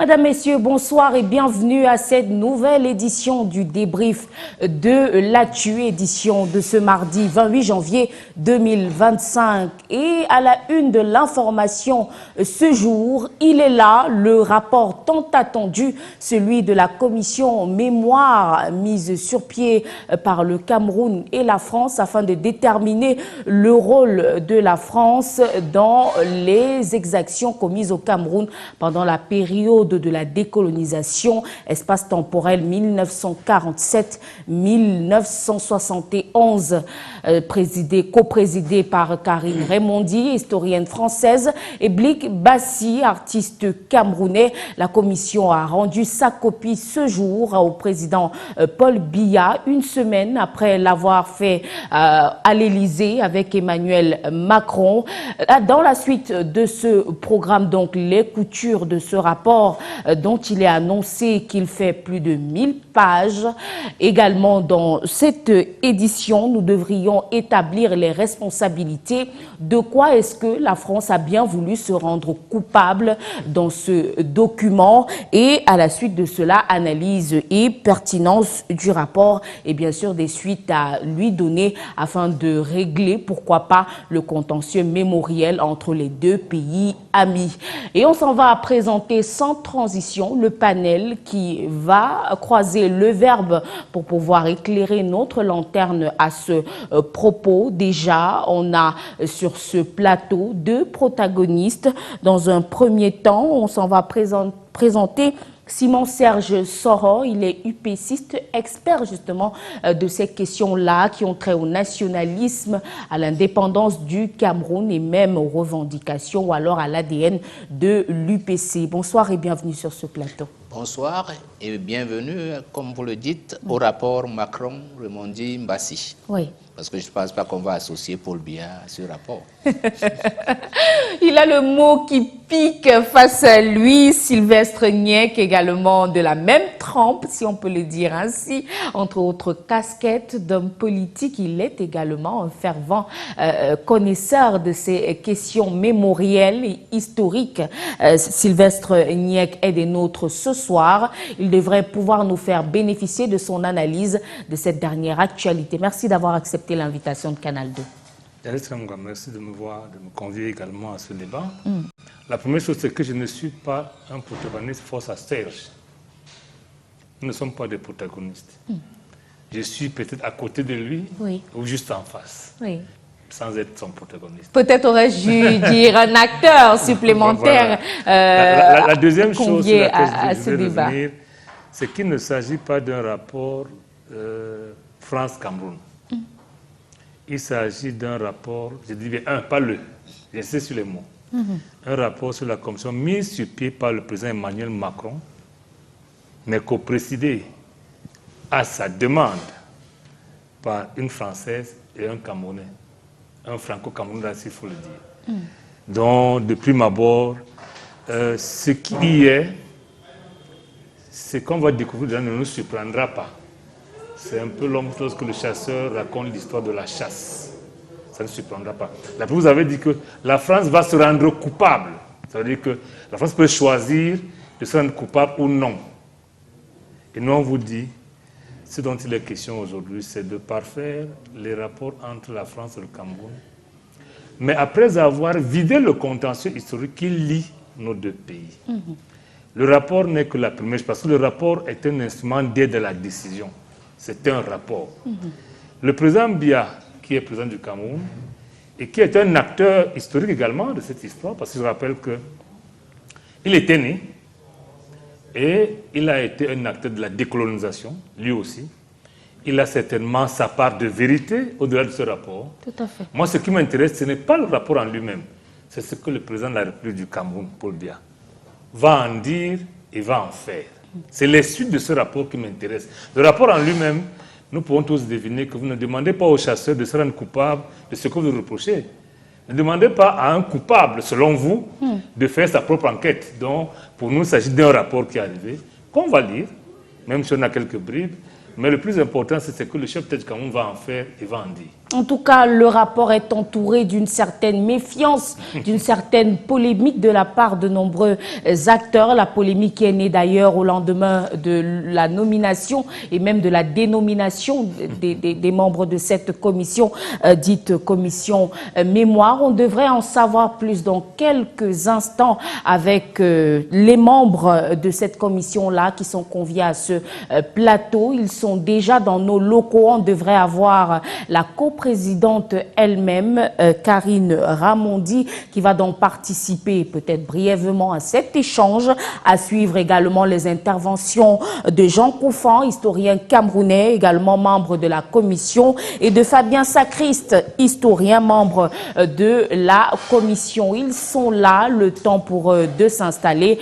Madame, Messieurs, bonsoir et bienvenue à cette nouvelle édition du débrief de l'actu, édition de ce mardi 28 janvier 2025. Et à la une de l'information ce jour, il est là, le rapport tant attendu, celui de la commission mémoire mise sur pied par le Cameroun et la France afin de déterminer le rôle de la France dans les exactions commises au Cameroun pendant la période de la décolonisation, espace temporel 1947-1971, coprésidé par Karine Raymondi, historienne française, et Blik Bassi, artiste camerounais. La commission a rendu sa copie ce jour au président Paul Biya, une semaine après l'avoir fait à l'Élysée avec Emmanuel Macron. Dans la suite de ce programme, donc, les coutures de ce rapport dont il est annoncé qu'il fait plus de 1000 pages. Également, dans cette édition, nous devrions établir les responsabilités. De quoi est-ce que la France a bien voulu se rendre coupable dans ce document? Et à la suite de cela, analyse et pertinence du rapport et bien sûr des suites à lui donner afin de régler, pourquoi pas, le contentieux mémoriel entre les deux pays amis. Et on s'en va présenter sans transition le panel qui va croiser le verbe pour pouvoir éclairer notre lanterne à ce propos. Déjà, on a sur ce plateau deux protagonistes. Dans un premier temps, on s'en va présenter Simon-Serge Soro. Il est UPCiste, expert justement de ces questions-là qui ont trait au nationalisme, à l'indépendance du Cameroun et même aux revendications ou alors à l'ADN de l'UPC. Bonsoir et bienvenue sur ce plateau. Bonsoir et bienvenue, comme vous le dites, au rapport Macron-Raymondi-Mbassi. Oui. Parce que je ne pense pas qu'on va associer Paul Biya à ce rapport. Il a le mot qui pique face à lui, Sylvestre Niek, également de la même trempe, si on peut le dire ainsi, entre autres casquettes d'homme politique. Il est également un fervent connaisseur de ces questions mémorielles et historiques. Sylvestre Niek est des nôtres ce soir. Il devrait pouvoir nous faire bénéficier de son analyse de cette dernière actualité. Merci d'avoir accepté l'invitation de Canal 2. Merci de me voir, de me convier également à ce débat. La première chose, c'est que je ne suis pas un protagoniste force à Serge. Nous ne sommes pas des protagonistes. Je suis peut-être à côté de lui ou juste en face, sans être son protagoniste. Peut-être aurais-je dû dire un acteur supplémentaire la deuxième chose sur laquelle je voulais revenir, c'est qu'il ne s'agit pas d'un rapport France-Cameroun. Il s'agit d'un rapport, je dis bien un, pas le, j'insiste sur les mots, un rapport sur la commission mise sur pied par le président Emmanuel Macron, mais coprésidé à sa demande par une Française et un Camerounais, un Franco-Camerounais, s'il faut le dire. Donc, de prime abord, ce qui y est, ce qu'on va découvrir ne nous surprendra pas. C'est un peu l'homme lorsque le chasseur raconte l'histoire de la chasse. Ça ne surprendra pas. Là, vous avez dit que la France va se rendre coupable. Ça veut dire que la France peut choisir de se rendre coupable ou non. Et nous, on vous dit, ce dont il est question aujourd'hui, c'est de parfaire les rapports entre la France et le Cameroun. Mais après avoir vidé le contentieux historique qui lie nos deux pays. Le rapport n'est que la première chose, parce que le rapport est un instrument d'aide à la décision. C'est un rapport. Le président Biya, qui est président du Cameroun, et qui est un acteur historique également de cette histoire, parce que je rappelle qu'il était né, et il a été un acteur de la décolonisation, lui aussi. Il a certainement sa part de vérité au-delà de ce rapport. Tout à fait. Moi, ce qui m'intéresse, ce n'est pas le rapport en lui-même, c'est ce que le président de la République du Cameroun, Paul Biya, va en dire et va en faire. C'est les suites de ce rapport qui m'intéressent. Le rapport en lui-même, nous pouvons tous deviner que vous ne demandez pas aux chasseurs de se rendre coupables de ce que vous reprochez. Ne demandez pas à un coupable, selon vous, de faire sa propre enquête. Donc, pour nous, il s'agit d'un rapport qui est arrivé, qu'on va lire, même si on a quelques bribes. Mais le plus important, c'est ce que le chef du Cameroun va en faire et va en dire. En tout cas, le rapport est entouré d'une certaine méfiance, d'une certaine polémique de la part de nombreux acteurs. La polémique qui est née d'ailleurs au lendemain de la nomination et même de la dénomination des membres de cette commission, dite commission mémoire. On devrait en savoir plus dans quelques instants avec les membres de cette commission-là qui sont conviés à ce plateau. Ils sont déjà dans nos locaux. On devrait avoir la coprésidente elle-même, Karine Ramondi, qui va donc participer peut-être brièvement à cet échange, à suivre également les interventions de Jean Koufan, historien camerounais, également membre de la commission, et de Fabien Sacriste, historien, membre de la commission. Ils sont là, le temps pour eux de s'installer.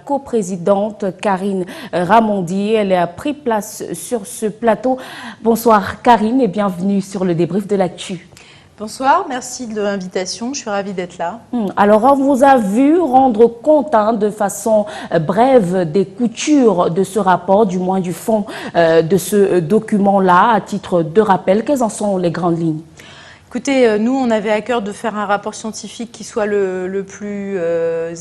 Coprésidente Karine Ramondi, elle a pris place sur ce plateau. Bonsoir Karine et bienvenue sur le débrief de l'actu. Bonsoir, merci de l'invitation, je suis ravie d'être là. Alors, on vous a vu rendre compte de façon brève des coutures de ce rapport, du moins du fond de ce document-là, à titre de rappel. Quelles en sont les grandes lignes ? Écoutez, nous, on avait à cœur de faire un rapport scientifique qui soit le plus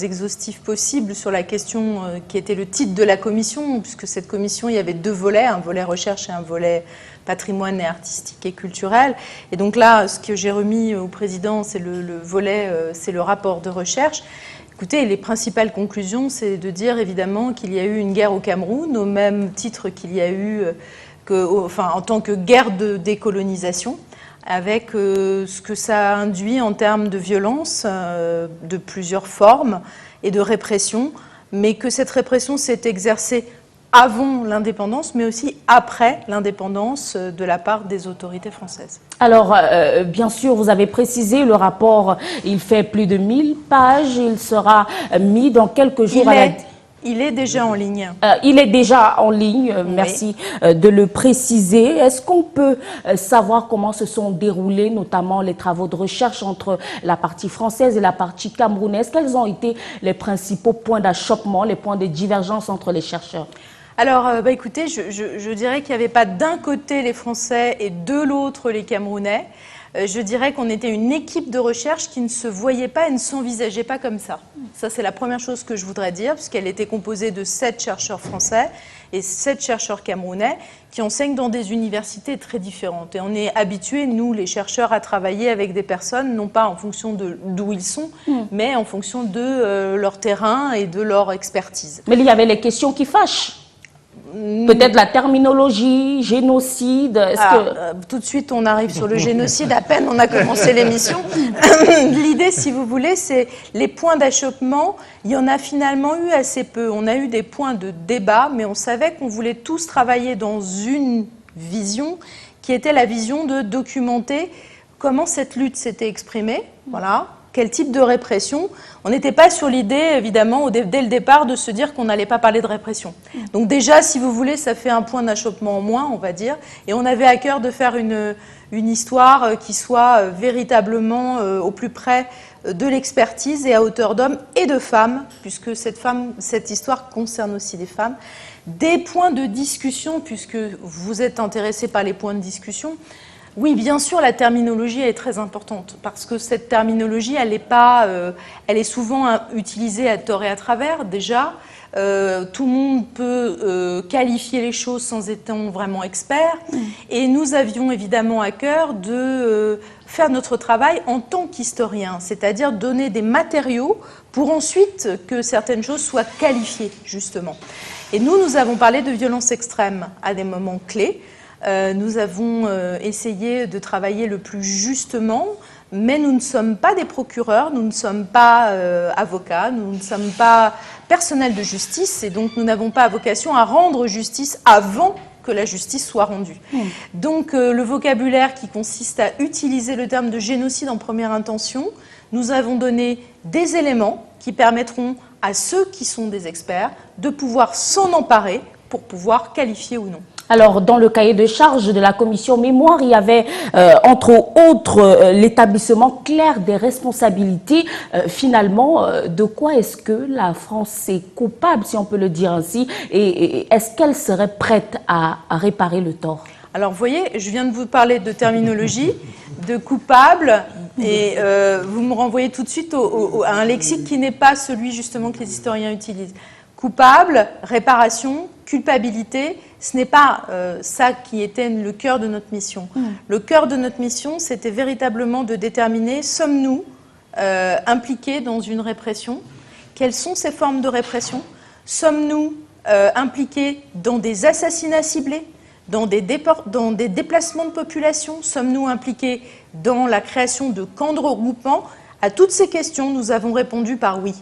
exhaustif possible sur la question qui était le titre de la commission, puisque cette commission, il y avait deux volets, un volet recherche et un volet patrimoine et artistique et culturel. Et donc là, ce que j'ai remis au président, c'est le volet, c'est le rapport de recherche. Écoutez, les principales conclusions, c'est de dire évidemment qu'il y a eu une guerre au Cameroun, au même titre qu'il y a eu, en tant que guerre de décolonisation, avec ce que ça induit en termes de violence de plusieurs formes et de répression, mais que cette répression s'est exercée avant l'indépendance, mais aussi après l'indépendance de la part des autorités françaises. Alors, bien sûr, vous avez précisé, le rapport, il fait plus de 1000 pages, il sera mis dans quelques jours Il est déjà en ligne. Il est déjà en ligne, merci de le préciser. Est-ce qu'on peut savoir comment se sont déroulés notamment les travaux de recherche entre la partie française et la partie camerounaise? Quels ont été les principaux points d'achoppement, les points de divergence entre les chercheurs? Alors, écoutez, je dirais qu'il n'y avait pas d'un côté les Français et de l'autre les Camerounais. Je dirais qu'on était une équipe de recherche qui ne se voyait pas et ne s'envisageait pas comme ça. Ça, c'est la première chose que je voudrais dire, puisqu'elle était composée de 7 chercheurs français et 7 chercheurs camerounais qui enseignent dans des universités très différentes. Et on est habitués, nous, les chercheurs, à travailler avec des personnes, non pas en fonction d'où ils sont, mais en fonction de leur terrain et de leur expertise. Mais il y avait les questions qui fâchent. Peut-être la terminologie, génocide. Tout de suite, on arrive sur le génocide. À peine on a commencé l'émission. L'idée, si vous voulez, c'est les points d'achoppement. Il y en a finalement eu assez peu. On a eu des points de débat, mais on savait qu'on voulait tous travailler dans une vision qui était la vision de documenter comment cette lutte s'était exprimée. Voilà. Quel type de répression? On n'était pas sur l'idée, évidemment, dès le départ, de se dire qu'on n'allait pas parler de répression. Donc déjà, si vous voulez, ça fait un point d'achoppement en moins, on va dire. Et on avait à cœur de faire une histoire qui soit véritablement au plus près de l'expertise et à hauteur d'hommes et de femmes, puisque cette histoire concerne aussi des femmes. Des points de discussion, puisque vous êtes intéressés par les points de discussion. Oui, bien sûr, la terminologie est très importante parce que cette terminologie, elle est souvent utilisée à tort et à travers déjà. Tout le monde peut qualifier les choses sans être vraiment expert. Et nous avions évidemment à cœur de faire notre travail en tant qu'historien, c'est-à-dire donner des matériaux pour ensuite que certaines choses soient qualifiées, justement. Et nous avons parlé de violence extrême à des moments clés. Nous avons essayé de travailler le plus justement, mais nous ne sommes pas des procureurs, nous ne sommes pas avocats, nous ne sommes pas personnel de justice, et donc nous n'avons pas vocation à rendre justice avant que la justice soit rendue. Donc le vocabulaire qui consiste à utiliser le terme de génocide en première intention, nous avons donné des éléments qui permettront à ceux qui sont des experts de pouvoir s'en emparer pour pouvoir qualifier ou non. Alors, dans le cahier de charge de la commission mémoire, il y avait, entre autres, l'établissement clair des responsabilités. Finalement, de quoi est-ce que la France est coupable, si on peut le dire ainsi, et est-ce qu'elle serait prête à réparer le tort? Alors, vous voyez, je viens de vous parler de terminologie, de coupable, et vous me renvoyez tout de suite à un lexique qui n'est pas celui, justement, que les historiens utilisent. Coupable, réparation, culpabilité, ce n'est pas ça qui était le cœur de notre mission. Le cœur de notre mission, c'était véritablement de déterminer, sommes-nous impliqués dans une répression? Quelles sont ces formes de répression? Sommes-nous impliqués dans des assassinats ciblés, dans des déplacements de population? Sommes-nous impliqués dans la création de camps de regroupement? À toutes ces questions, nous avons répondu par oui.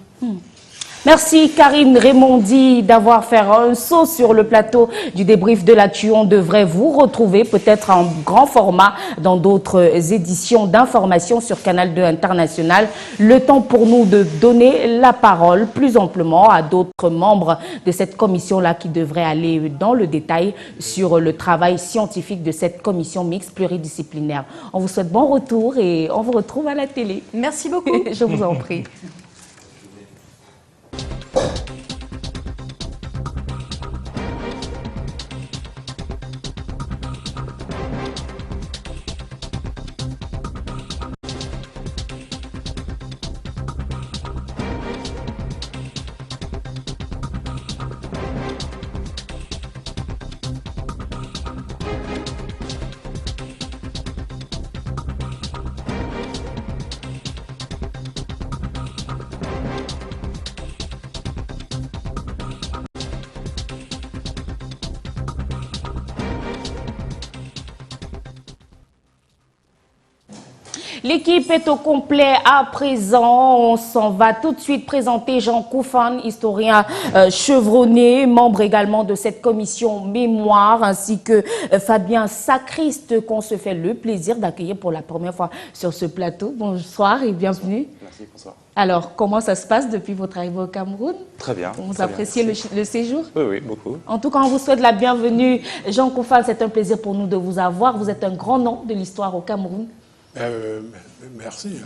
Merci Karine Raymondi d'avoir fait un saut sur le plateau du débrief de l'actu. On devrait vous retrouver peut-être en grand format dans d'autres éditions d'information sur Canal 2 International. Le temps pour nous de donner la parole plus amplement à d'autres membres de cette commission-là qui devraient aller dans le détail sur le travail scientifique de cette commission mixte pluridisciplinaire. On vous souhaite bon retour et on vous retrouve à la télé. Merci beaucoup. Je vous en prie. L'équipe est au complet à présent. On s'en va tout de suite présenter Jean Koufane, historien chevronné, membre également de cette commission mémoire, ainsi que Fabien Sacriste, qu'on se fait le plaisir d'accueillir pour la première fois sur ce plateau. Bonsoir et bienvenue. Merci, bonsoir. Alors, comment ça se passe depuis votre arrivée au Cameroun? Très bien. Vous appréciez le séjour? Oui, oui, beaucoup. En tout cas, on vous souhaite la bienvenue. Jean Koufane, c'est un plaisir pour nous de vous avoir. Vous êtes un grand nom de l'histoire au Cameroun. Merci.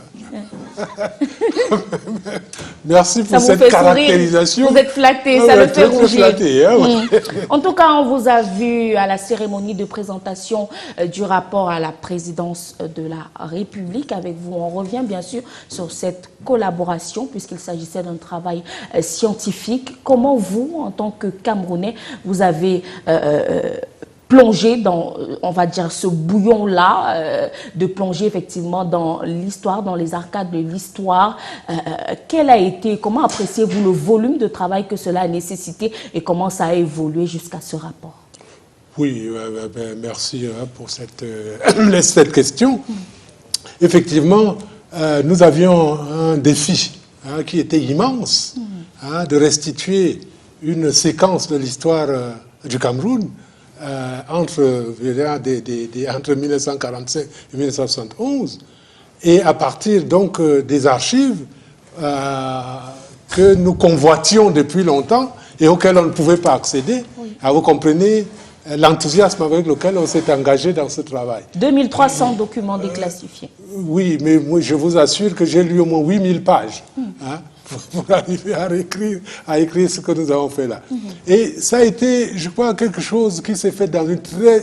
Merci pour cette caractérisation. Vous êtes flatté, ça le fait rougir. Flatté, hein, ouais. En tout cas, on vous a vu à la cérémonie de présentation du rapport à la présidence de la République. Avec vous, on revient bien sûr sur cette collaboration puisqu'il s'agissait d'un travail scientifique. Comment vous, en tant que Camerounais, vous avez plonger dans, on va dire, ce bouillon-là, de plonger effectivement dans l'histoire, dans les arcades de l'histoire. Quel a été, comment appréciez-vous le volume de travail que cela a nécessité et comment ça a évolué jusqu'à ce rapport? Oui, merci pour cette question. Effectivement, nous avions un défi qui était immense, de restituer une séquence de l'histoire du Cameroun entre 1945 et 1971, et à partir donc des archives que nous convoitions depuis longtemps et auxquelles on ne pouvait pas accéder. Oui. Alors vous comprenez l'enthousiasme avec lequel on s'est engagé dans ce travail. 2300 documents déclassifiés. Oui, mais moi, je vous assure que j'ai lu au moins 8000 pages. Pour arriver à écrire ce que nous avons fait là. Et ça a été, je crois, quelque chose qui s'est fait dans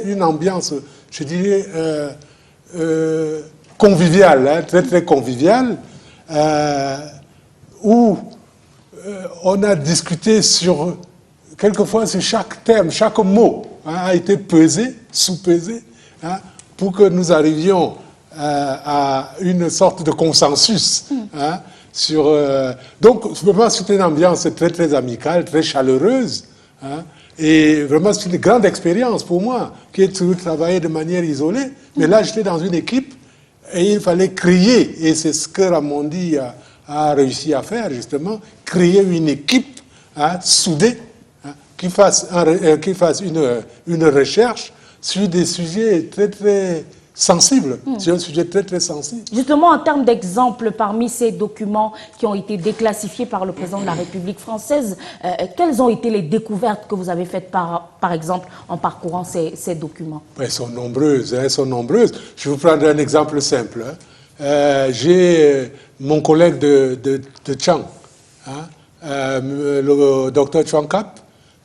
une ambiance, je dirais, conviviale, très très conviviale, où on a discuté sur, quelquefois sur chaque terme, chaque mot a été pesé, sous-pesé, pour que nous arrivions à une sorte de consensus. Donc, vraiment, c'est une ambiance très, très amicale, très chaleureuse. Et vraiment, c'est une grande expérience pour moi, qui est toujours travaillé de manière isolée. Mais là, j'étais dans une équipe et il fallait créer. Et c'est ce que Ramondi a réussi à faire, justement, créer une équipe soudée qui fasse une recherche sur des sujets très, très sensible. C'est un sujet très, très sensible. Justement, en termes d'exemples, parmi ces documents qui ont été déclassifiés par le président de la République française, quelles ont été les découvertes que vous avez faites, par exemple, en parcourant ces documents? Elles sont nombreuses, elles sont nombreuses. Je vais vous prendre un exemple simple. J'ai mon collègue de Tchang, le docteur Chuang Kap,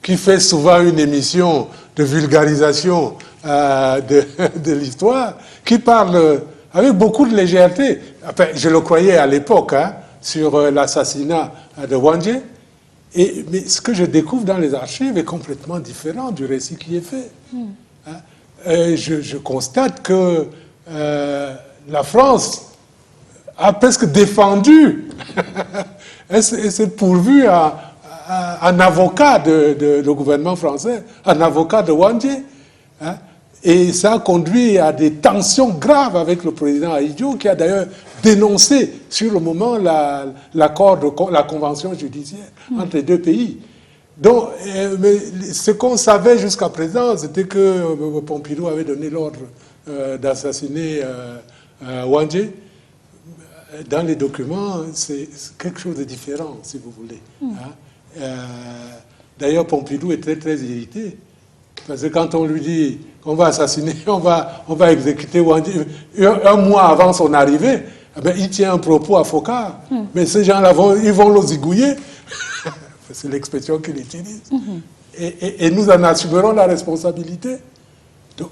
qui fait souvent une émission de vulgarisation de l'histoire, qui parle avec beaucoup de légèreté. Enfin, je le croyais à l'époque, hein, sur l'assassinat de Wandje. Mais ce que je découvre dans les archives est complètement différent du récit qui est fait. Hein. Je constate que la France a presque défendu et s'est pourvu un avocat le gouvernement français, un avocat de Wandje. Hein. Et ça a conduit à des tensions graves avec le président Ahidjo, qui a d'ailleurs dénoncé sur le moment la convention judiciaire entre les deux pays. Donc, mais ce qu'on savait jusqu'à présent, c'était que Pompidou avait donné l'ordre d'assassiner Wandje. Dans les documents, c'est quelque chose de différent, si vous voulez. Hein. D'ailleurs, Pompidou est très, très irrité. Parce que quand on lui dit qu'on va assassiner, on va exécuter Wandje, un mois avant son arrivée, eh bien, il tient un propos à Fokar. Mais ces gens-là, ils vont le zigouiller. C'est l'expression qu'il utilise. Et nous en assumerons la responsabilité. Donc,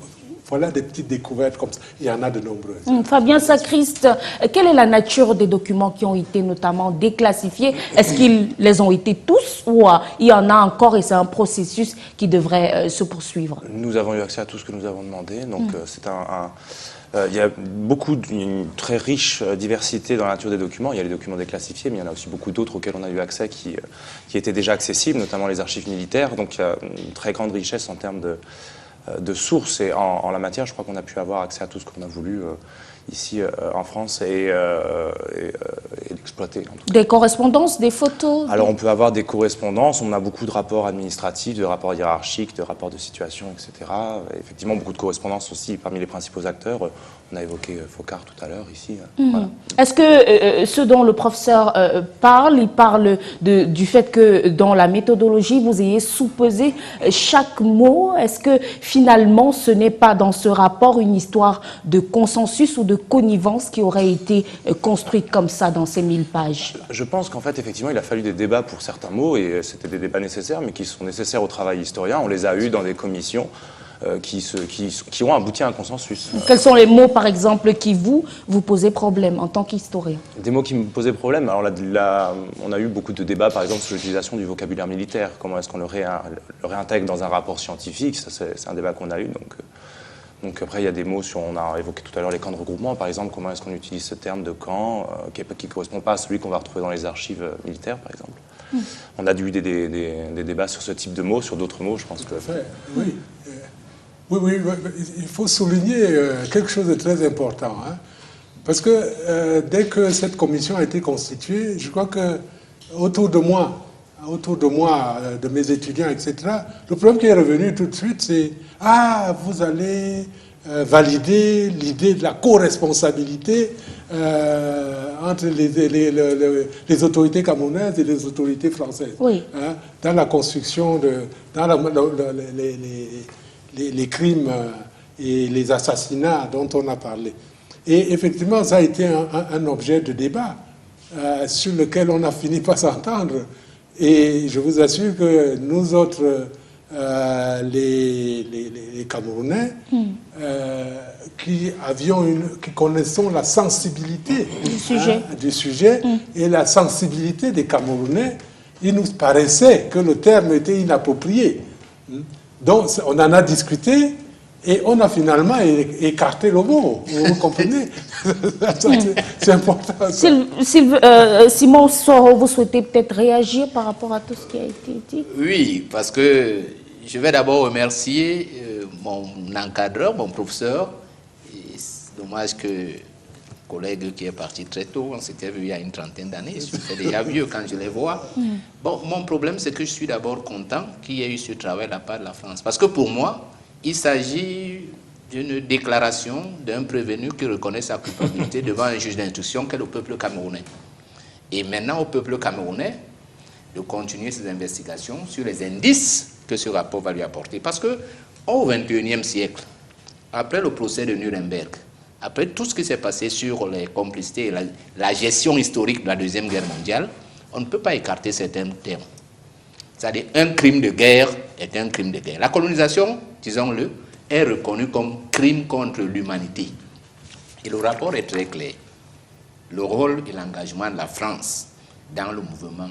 voilà des petites découvertes comme ça. Il y en a de nombreuses. Fabien Sacriste, quelle est la nature des documents qui ont été notamment déclassifiés? Est-ce qu'ils les ont été tous ou il y en a encore et c'est un processus qui devrait se poursuivre? Nous avons eu accès à tout ce que nous avons demandé. Donc c'est il y a une très riche diversité dans la nature des documents. Il y a les documents déclassifiés, mais il y en a aussi beaucoup d'autres auxquels on a eu accès qui étaient déjà accessibles, notamment les archives militaires. Donc il y a une très grande richesse en termes de sources, et en la matière, je crois qu'on a pu avoir accès à tout ce qu'on a voulu ici en France et l'exploiter. Des correspondances, des photos? Alors on peut avoir des correspondances, on a beaucoup de rapports administratifs, de rapports hiérarchiques, de rapports de situation, etc. Et effectivement, beaucoup de correspondances aussi parmi les principaux acteurs. On a évoqué Fokar tout à l'heure ici. Voilà. Est-ce que ce dont le professeur parle, il parle du fait que dans la méthodologie, vous ayez sous-pesé chaque mot? Est-ce que finalement, ce n'est pas dans ce rapport une histoire de consensus ou de connivence qui aurait été construite comme ça dans ces 1000 pages? Je pense qu'en fait, effectivement, il a fallu des débats pour certains mots, et c'était des débats nécessaires, mais qui sont nécessaires au travail historien. On les a eus dans des commissions qui ont abouti à un consensus. Quels sont les mots, par exemple, qui vous posez problème en tant qu'historien? Des mots qui me posaient problème. Alors là, on a eu beaucoup de débats, par exemple, sur l'utilisation du vocabulaire militaire. Comment est-ce qu'on le réintègre dans un rapport scientifique? Ça, c'est un débat qu'on a eu. Donc après, il y a des mots on a évoqué tout à l'heure les camps de regroupement, par exemple. Comment est-ce qu'on utilise ce terme de camp qui ne correspond pas à celui qu'on va retrouver dans les archives militaires, par exemple. On a eu des débats sur ce type de mots, sur d'autres mots, je pense que... Oui. Oui, il faut souligner quelque chose de très important. Hein, parce que dès que cette commission a été constituée, je crois que autour de moi, de mes étudiants, etc., le problème qui est revenu tout de suite, c'est « Ah, vous allez valider l'idée de la co-responsabilité entre les autorités camerounaises et les autorités françaises. Oui. Hein, dans la construction les crimes et les assassinats dont on a parlé. » Et effectivement, ça a été un objet de débat sur lequel on a fini par s'entendre. Et je vous assure que nous autres, les Camerounais, qui connaissons la sensibilité du sujet et la sensibilité des Camerounais, il nous paraissait que le terme était inapproprié. Donc, on en a discuté et on a finalement écarté le mot. Vous comprenez? C'est important. Simon Soro, vous souhaitez peut-être réagir par rapport à tout ce qui a été dit? Oui, parce que je vais d'abord remercier mon encadreur, mon professeur. C'est dommage que collègue qui est parti très tôt, on s'était vu il y a une trentaine d'années, je fais déjà vieux quand je les vois. Bon, mon problème, c'est que je suis d'abord content qu'il y ait eu ce travail de la part de la France. Parce que pour moi, il s'agit d'une déclaration d'un prévenu qui reconnaît sa culpabilité devant un juge d'instruction qu'est le peuple camerounais. Et maintenant, au peuple camerounais de continuer ses investigations sur les indices que ce rapport va lui apporter. Parce qu'au XXIe siècle, après le procès de Nuremberg, après tout ce qui s'est passé sur les complicités et la gestion historique de la Deuxième Guerre mondiale, on ne peut pas écarter certains termes. C'est-à-dire un crime de guerre est un crime de guerre. La colonisation, disons-le, est reconnue comme crime contre l'humanité. Et le rapport est très clair. Le rôle et l'engagement de la France dans le mouvement,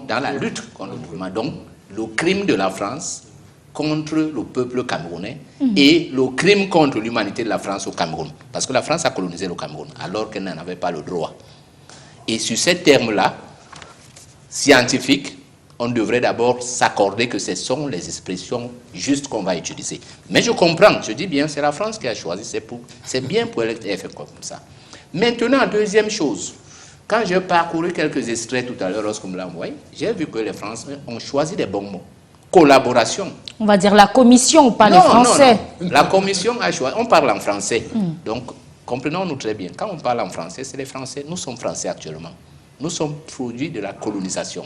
dans la lutte contre le mouvement, donc le crime de la France contre le peuple camerounais et le crime contre l'humanité de la France au Cameroun. Parce que la France a colonisé le Cameroun alors qu'elle n'en avait pas le droit. Et sur ces termes-là, scientifiques, on devrait d'abord s'accorder que ce sont les expressions justes qu'on va utiliser. Mais je comprends, je dis bien, c'est la France qui a choisi, c'est bien pour elle qu'elle fait comme ça. Maintenant, deuxième chose, quand j'ai parcouru quelques extraits tout à l'heure lorsqu'on me l'a envoyé, j'ai vu que les Français ont choisi des bons mots. Collaboration. On va dire la commission, pas les Français. Non. La commission a choisi, on parle en français. Donc, comprenons-nous très bien. Quand on parle en français, c'est les Français. Nous sommes Français actuellement. Nous sommes produits de la colonisation.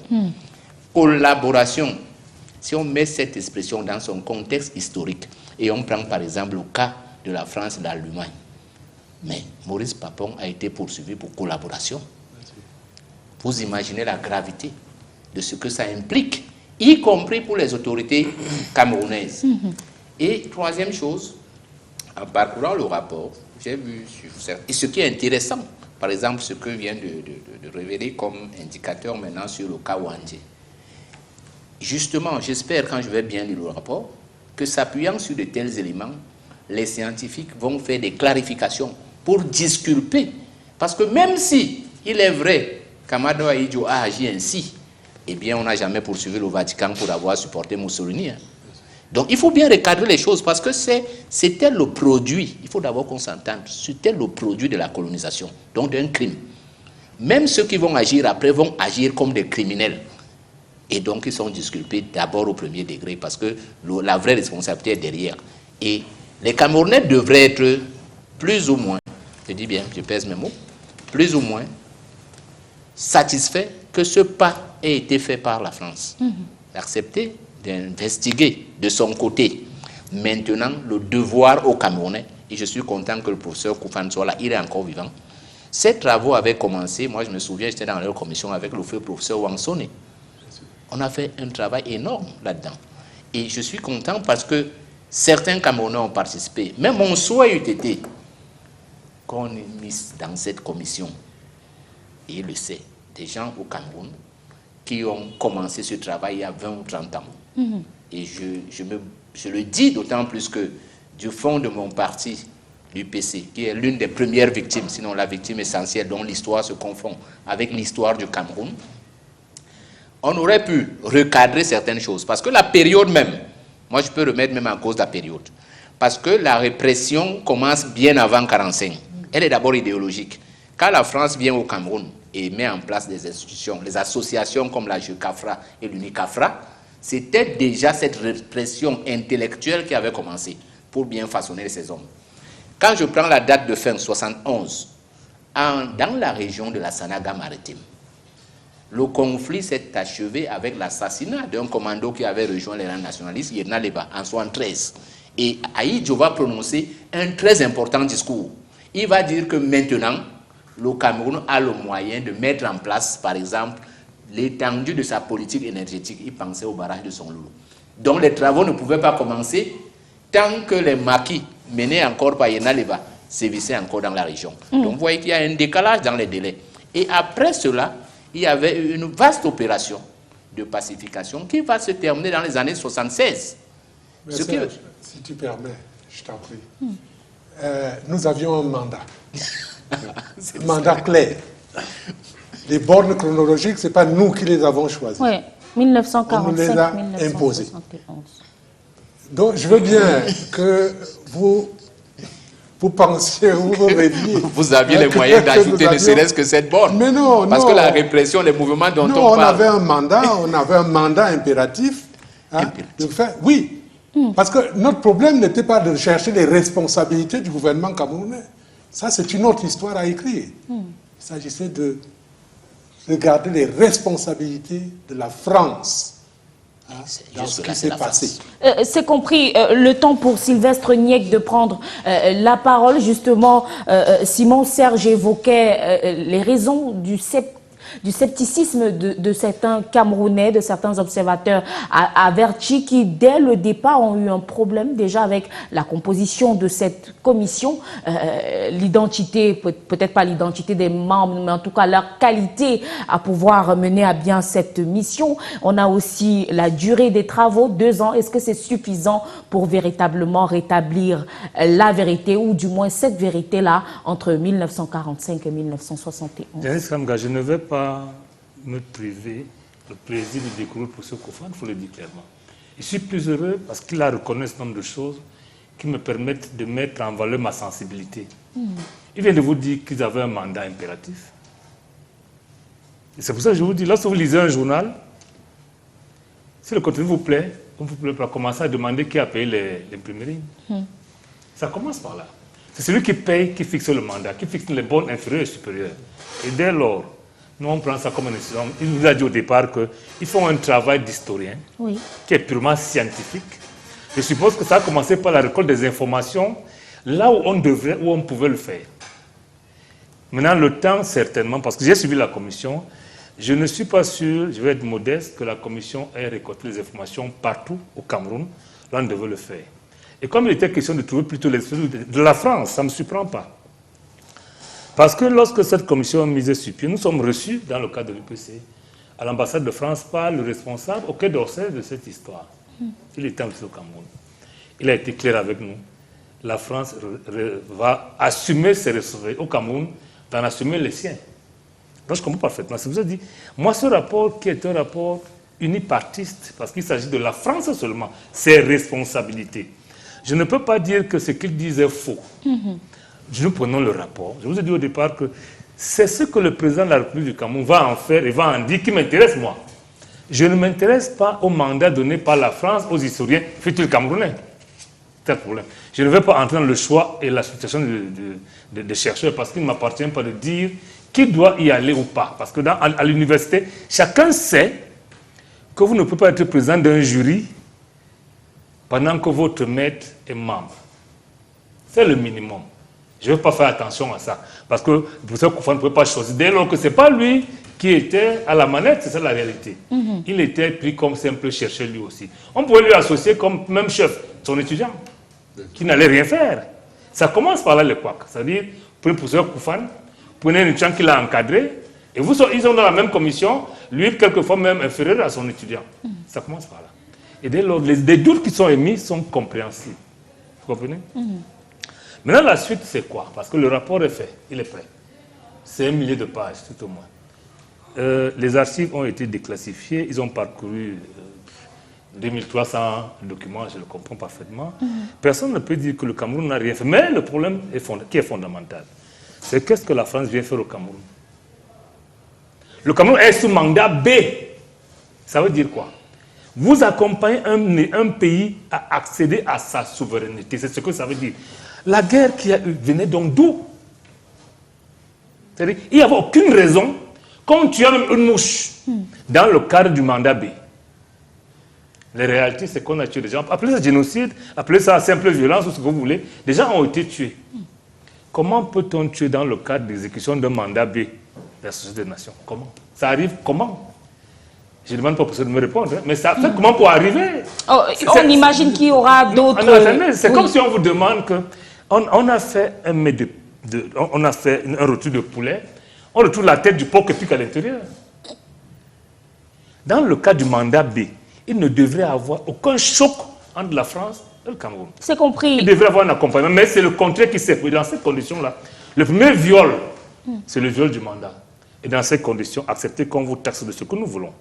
Collaboration. Si on met cette expression dans son contexte historique, et on prend par exemple le cas de la France et de l'Allemagne, mais Maurice Papon a été poursuivi pour collaboration. Vous imaginez la gravité de ce que ça implique, y compris pour les autorités camerounaises. Et troisième chose, en parcourant le rapport, j'ai vu, et ce qui est intéressant, par exemple, ce que vient de révéler comme indicateur maintenant sur le cas Wandje. Justement, j'espère, quand je vais bien lire le rapport, que s'appuyant sur de tels éléments, les scientifiques vont faire des clarifications pour disculper. Parce que même si il est vrai qu'Amado Ahidjo a agi ainsi, eh bien, on n'a jamais poursuivi le Vatican pour avoir supporté Mussolini. Donc, il faut bien recadrer les choses parce que c'était le produit, il faut d'abord qu'on s'entende, c'était le produit de la colonisation, donc d'un crime. Même ceux qui vont agir après vont agir comme des criminels. Et donc, ils sont disculpés d'abord au premier degré parce que la vraie responsabilité est derrière. Et les Camerounais devraient être plus ou moins, je dis bien, je pèse mes mots, plus ou moins satisfaits que ce pas ait été fait par la France. D'accepter, d'investiguer de son côté. Maintenant, le devoir aux Camerounais, et je suis content que le professeur Koufan soit là, il est encore vivant. Ces travaux avaient commencé, moi je me souviens, j'étais dans leur commission avec le feu professeur Wangsone. On a fait un travail énorme là-dedans. Et je suis content parce que certains Camerounais ont participé. Mais mon souhait eût été qu'on ait mis dans cette commission, et il le sait, des gens au Cameroun qui ont commencé ce travail il y a 20 ou 30 ans. Et je le dis d'autant plus que du fond de mon parti, l'UPC, qui est l'une des premières victimes, sinon la victime essentielle dont l'histoire se confond avec l'histoire du Cameroun, on aurait pu recadrer certaines choses. Parce que la période même, moi je peux remettre même en cause la période, parce que la répression commence bien avant 1945. Elle est d'abord idéologique. Quand la France vient au Cameroun et met en place des institutions, les associations comme la JECAFRA et l'UNICAFRA, c'était déjà cette répression intellectuelle qui avait commencé pour bien façonner ces hommes. Quand je prends la date de fin 1971, dans la région de la Sanaga maritime, le conflit s'est achevé avec l'assassinat d'un commando qui avait rejoint les rangs nationalistes, Yerna Leba, en 1973. Et Ahidjo va prononcer un très important discours. Il va dire que maintenant, le Cameroun a le moyen de mettre en place, par exemple, l'étendue de sa politique énergétique. Il pensait au barrage de Sonloulou. Donc les travaux ne pouvaient pas commencer tant que les maquis menés encore par Yerna Leba sévissaient encore dans la région. Donc vous voyez qu'il y a un décalage dans les délais. Et après cela, il y avait une vaste opération de pacification qui va se terminer dans les années 76. Mais Serge, si tu permets, je t'en prie. Nous avions un mandat. Un mandat clair. Les bornes chronologiques, ce n'est pas nous qui les avons choisis. Oui, 1945, on nous les a 1971. imposés. Donc, je veux bien que vous pensiez, vous rêviez. Vous aviez les moyens d'ajouter ne serait-ce que cette borne. Mais non, parce que la répression, les mouvements dont non, on parle... on avait un mandat impératif. De faire, oui. Parce que notre problème n'était pas de chercher les responsabilités du gouvernement camerounais. Ça, c'est une autre histoire à écrire. Il s'agissait de regarder les responsabilités de la France dans ce qui s'est passé. C'est compris. Le temps pour Sylvestre Niek de prendre la parole. Justement, Simon Serge évoquait les raisons du du scepticisme de certains Camerounais, de certains observateurs avertis qui, dès le départ, ont eu un problème déjà avec la composition de cette commission. L'identité, peut-être pas l'identité des membres, mais en tout cas leur qualité à pouvoir mener à bien cette mission. On a aussi la durée des travaux, 2 ans. Est-ce que c'est suffisant pour véritablement rétablir la vérité, ou du moins cette vérité-là, entre 1945 et 1971? Janice Kamga, je ne vais pas me priver le plaisir de découvrir pour ce Kofan, il faut le dire clairement. Je suis plus heureux parce qu'il a reconnu ce nombre de choses qui me permettent de mettre en valeur ma sensibilité. Il vient de vous dire qu'ils avaient un mandat impératif. Et c'est pour ça que je vous dis, lorsque vous lisez un journal, si le contenu vous plaît, vous pouvez commencer à demander qui a payé l'imprimerie. Ça commence par là. C'est celui qui paye qui fixe le mandat, qui fixe les bonnes inférieures et supérieures. Et dès lors, nous on prend ça comme un incident. Il nous a dit au départ qu'ils font un travail d'historien qui est purement scientifique. Je suppose que ça a commencé par la récolte des informations là où on pouvait le faire. Maintenant, le temps, certainement, parce que j'ai suivi la commission, je ne suis pas sûr, je vais être modeste, que la commission ait récolté les informations partout au Cameroun. Là, on devait le faire. Et comme il était question de trouver plutôt les solutions de la France, ça ne me surprend pas. Parce que lorsque cette commission a misé sur pied, nous sommes reçus dans le cadre de l'UPC à l'ambassade de France par le responsable au Quai d'Orsay de cette histoire. Il était aussi au Cameroun. Il a été clair avec nous. La France va assumer ses responsabilités au Cameroun, d'en assumer les siens. Donc je comprends parfaitement. C'est pour ça que je dis, moi ce rapport qui est un rapport unipartiste, parce qu'il s'agit de la France seulement, ses responsabilités. Je ne peux pas dire que ce qu'il disait est faux. Nous prenons le rapport. Je vous ai dit au départ que c'est ce que le président de la République du Cameroun va en faire et va en dire qui m'intéresse moi. Je ne m'intéresse pas au mandat donné par la France aux historiens futurs camerounais. C'est le problème. Je ne vais pas entrer dans le choix et la situation des chercheurs parce qu'il ne m'appartient pas de dire qui doit y aller ou pas. Parce que à l'université, chacun sait que vous ne pouvez pas être président d'un jury pendant que votre maître est membre. C'est le minimum. Je ne vais pas faire attention à ça. Parce que le professeur Kofan ne pouvait pas choisir. Dès lors que ce n'est pas lui qui était à la manette, c'est ça la réalité. Il était pris comme simple chercheur lui aussi. On pouvait lui associer comme même chef, son étudiant, qui n'allait rien faire. Ça commence par là le couac. C'est-à-dire, prenez le professeur Kofan, prenez un étudiant qui l'a encadré, et ils sont dans la même commission, lui quelquefois même inférieur à son étudiant. Ça commence par là. Et dès lors, les doutes qui sont émis sont compréhensibles. Vous comprenez? Maintenant, la suite, c'est quoi? Parce que le rapport est fait, il est prêt. C'est 1 millier de pages, tout au moins. Les archives ont été déclassifiées, ils ont parcouru 2300 documents, je le comprends parfaitement. Personne ne peut dire que le Cameroun n'a rien fait. Mais le problème qui est fondamental, c'est qu'est-ce que la France vient faire au Cameroun? Le Cameroun est sous mandat B. Ça veut dire quoi? Vous accompagnez un pays à accéder à sa souveraineté. C'est ce que ça veut dire. La guerre qui a eu venait donc d'où? C'est-à-dire, il n'y avait aucune raison qu'on tue même une mouche dans le cadre du mandat B. La réalité, c'est qu'on a tué des gens. Appelez ça génocide, appelez ça simple violence ou ce que vous voulez. Des gens ont été tués. Comment peut-on tuer dans le cadre d'exécution d'un mandat B de la Société des Nations? Comment? Ça arrive comment? Je ne demande pas pour ça de me répondre, mais ça fait comment pour arriver? On imagine qu'il y aura d'autres... C'est comme si on vous demande que... On a fait un rôti de poulet, on retrouve la tête du porc qui pique à l'intérieur. Dans le cas du mandat B, il ne devrait avoir aucun choc entre la France et le Cameroun. C'est compris. Il devrait avoir un accompagnement, mais c'est le contraire qui s'est produit. Dans ces conditions-là, le premier viol, c'est le viol du mandat. Et dans ces conditions, acceptez qu'on vous taxe de ce que nous voulons.